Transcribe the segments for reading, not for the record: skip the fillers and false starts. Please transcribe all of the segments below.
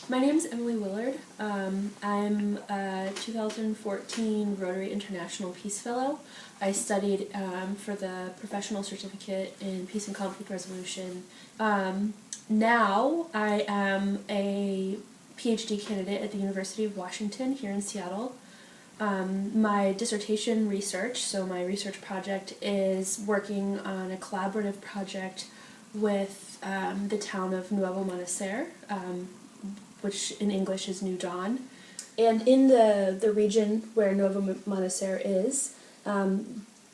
My name is Emily Willard. I'm a 2014 Rotary International Peace Fellow. I studied for the Professional Certificate in Peace and Conflict Resolution. Now I am a PhD candidate at the University of Washington here in Seattle. My dissertation research, so my research project, is working on a collaborative project with the town of Nuevo, Amenacer, which in English is New Dawn. And in the region where Nuevo Amenacer is,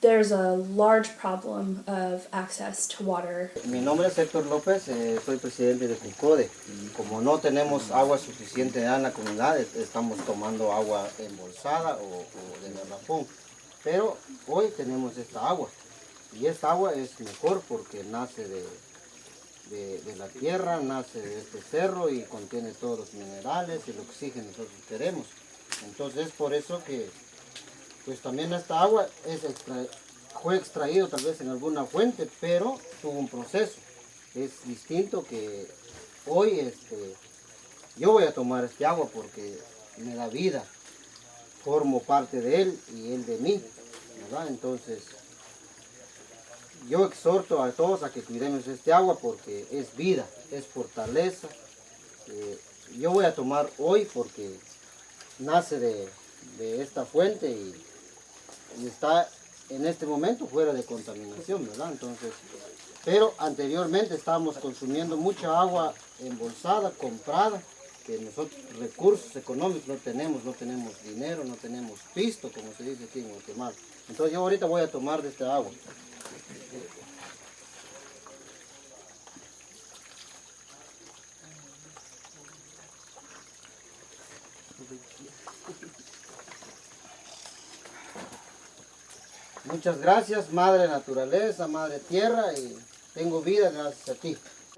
there's a large problem of access to water. Mi nombre es Héctor López, soy presidente de CUCODE. Como no tenemos agua suficiente en la comunidad, estamos tomando agua embolsada o de garrafón. Pero hoy tenemos esta agua. Y esta agua es mejor porque nace de la tierra, nace de este cerro y contiene todos los minerales y el oxígeno que nosotros queremos. Entonces es por eso que pues también esta agua fue extraído tal vez en alguna fuente, pero tuvo un proceso. Es distinto que hoy yo voy a tomar este agua porque me da vida, formo parte de él y él de mí, ¿verdad? Entonces yo exhorto a todos a que cuidemos este agua porque es vida, es fortaleza. Yo voy a tomar hoy porque nace de esta fuente y está en este momento fuera de contaminación, ¿verdad? Entonces, pero anteriormente estábamos consumiendo mucha agua embolsada, comprada, que nosotros recursos económicos no tenemos dinero, no tenemos pisto, como se dice aquí en Guatemala. Entonces yo ahorita voy a tomar de esta agua. Muchas gracias, Madre Naturaleza, Madre Tierra, y tengo vida gracias a ti.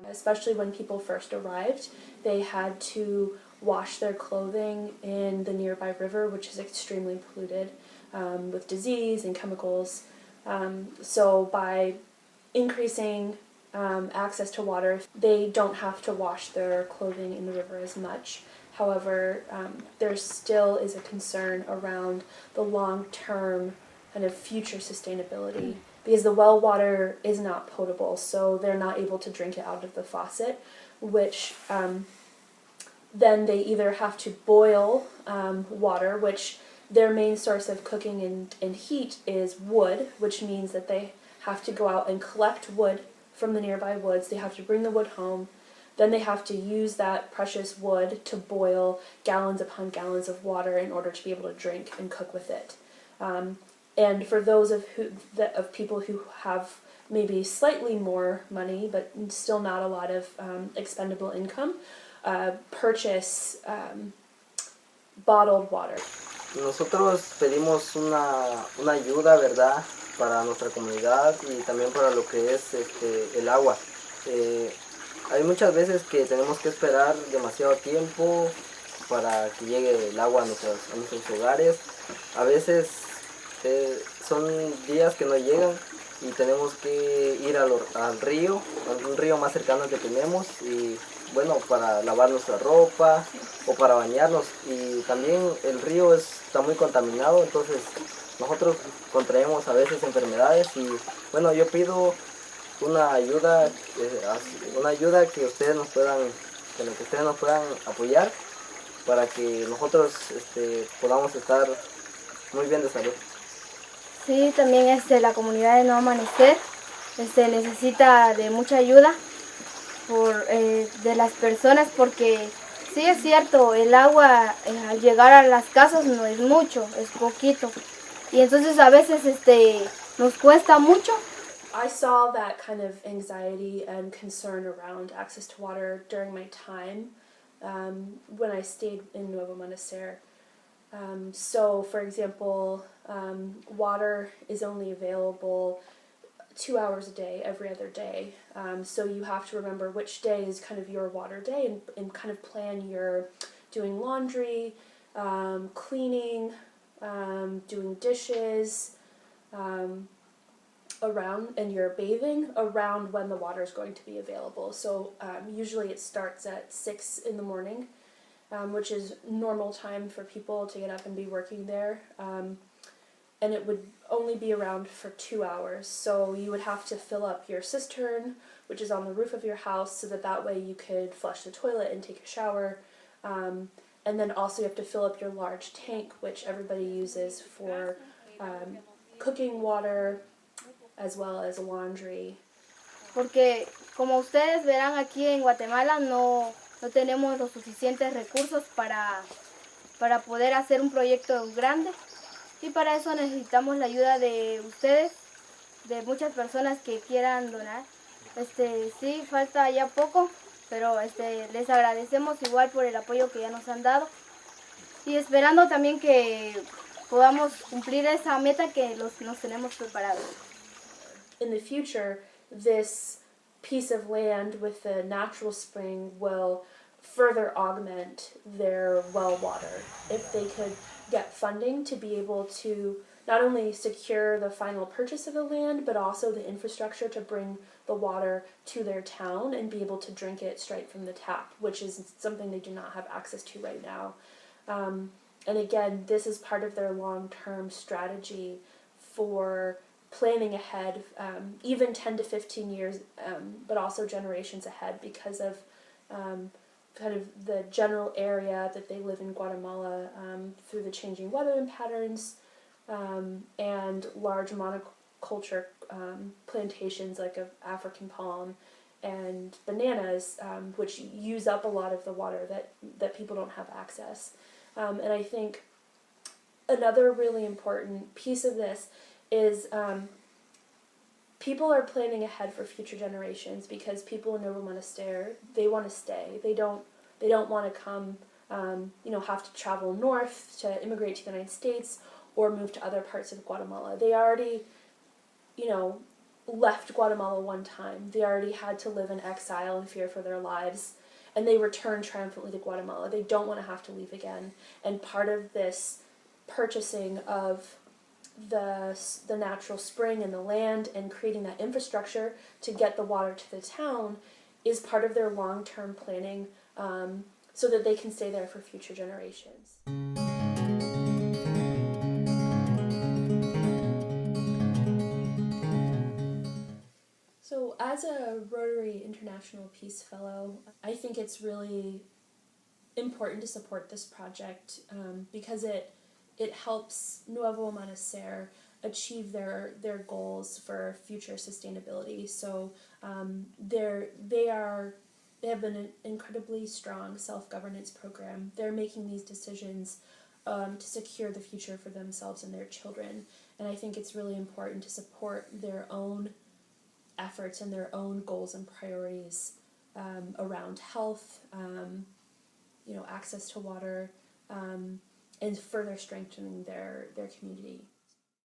Especially when people first arrived, they had to wash their clothing in the nearby river, which is extremely polluted with disease and chemicals. So by increasing access to water, they don't have to wash their clothing in the river as much. However, there still is a concern around the long-term kind of future sustainability because the well water is not potable, so they're not able to drink it out of the faucet, which then they either have to boil water, which their main source of cooking and heat is wood, which means that they have to go out and collect wood from the nearby woods. They have to bring the wood home. Then they have to use that precious wood to boil gallons upon gallons of water in order to be able to drink and cook with it. And for those of people who have maybe slightly more money, but still not a lot of expendable income, purchase bottled water. Nosotros pedimos una ayuda, ¿verdad?, para nuestra comunidad y también para lo que es el agua. Hay muchas veces que tenemos que esperar demasiado tiempo para que llegue el agua a nuestros hogares. A veces son días que no llegan y tenemos que ir al río, a un río más cercano al que tenemos, y bueno, para lavar nuestra ropa o para bañarnos. Y también el río está muy contaminado, entonces nosotros contraemos a veces enfermedades y bueno, yo pido una ayuda que ustedes nos puedan apoyar para que nosotros podamos estar muy bien de salud. Sí, también la comunidad de Nuevo Amanecer necesita de mucha ayuda de las personas, porque sí es cierto, el agua al llegar a las casas no es mucho, es poquito, y entonces a veces nos cuesta mucho. I saw that kind of anxiety and concern around access to water during my time when I stayed in Nuevo Amenacer. So, for example, water is only available 2 hours a day, every other day. So you have to remember which day is kind of your water day and kind of plan your doing laundry, cleaning, doing dishes, around, and you're bathing around when the water is going to be available. So usually it starts at 6 in the morning which is normal time for people to get up and be working there. And it would only be around for 2 hours. So you would have to fill up your cistern, which is on the roof of your house, so that way you could flush the toilet and take a shower. And then also you have to fill up your large tank, which everybody uses for cooking water as well as laundry. Porque como ustedes verán aquí en Guatemala no tenemos los suficientes recursos para poder hacer un proyecto grande. Y para eso necesitamos la ayuda de ustedes, de muchas personas que quieran donar. Sí, falta ya poco, pero les agradecemos igual por el apoyo que ya nos han dado. Y esperando también que podamos cumplir esa meta que nos tenemos preparados. In the future, this piece of land with the natural spring will further augment their well water. If they could get funding to be able to not only secure the final purchase of the land, but also the infrastructure to bring the water to their town and be able to drink it straight from the tap, which is something they do not have access to right now. And again, this is part of their long-term strategy for planning ahead, even 10 to 15 years, but also generations ahead, because of kind of the general area that they live in Guatemala, through the changing weather patterns, and large monoculture plantations like of African palm and bananas, which use up a lot of the water that people don't have access. And I think another really important piece of this is people are planning ahead for future generations, because people in Nuevo Amenacer, they want to stay. They don't want to come, have to travel north to immigrate to the United States or move to other parts of Guatemala. They already, left Guatemala one time. They already had to live in exile and fear for their lives, and they returned triumphantly to Guatemala. They don't want to have to leave again. And part of this purchasing of the natural spring and the land and creating that infrastructure to get the water to the town is part of their long-term planning, so that they can stay there for future generations. So as a Rotary International Peace Fellow, I think it's really important to support this project, because it helps Nuevo Amenacer achieve their goals for future sustainability. So they have an incredibly strong self-governance program. They're making these decisions to secure the future for themselves and their children. And I think it's really important to support their own efforts and their own goals and priorities around health, access to water, and further strengthening their community.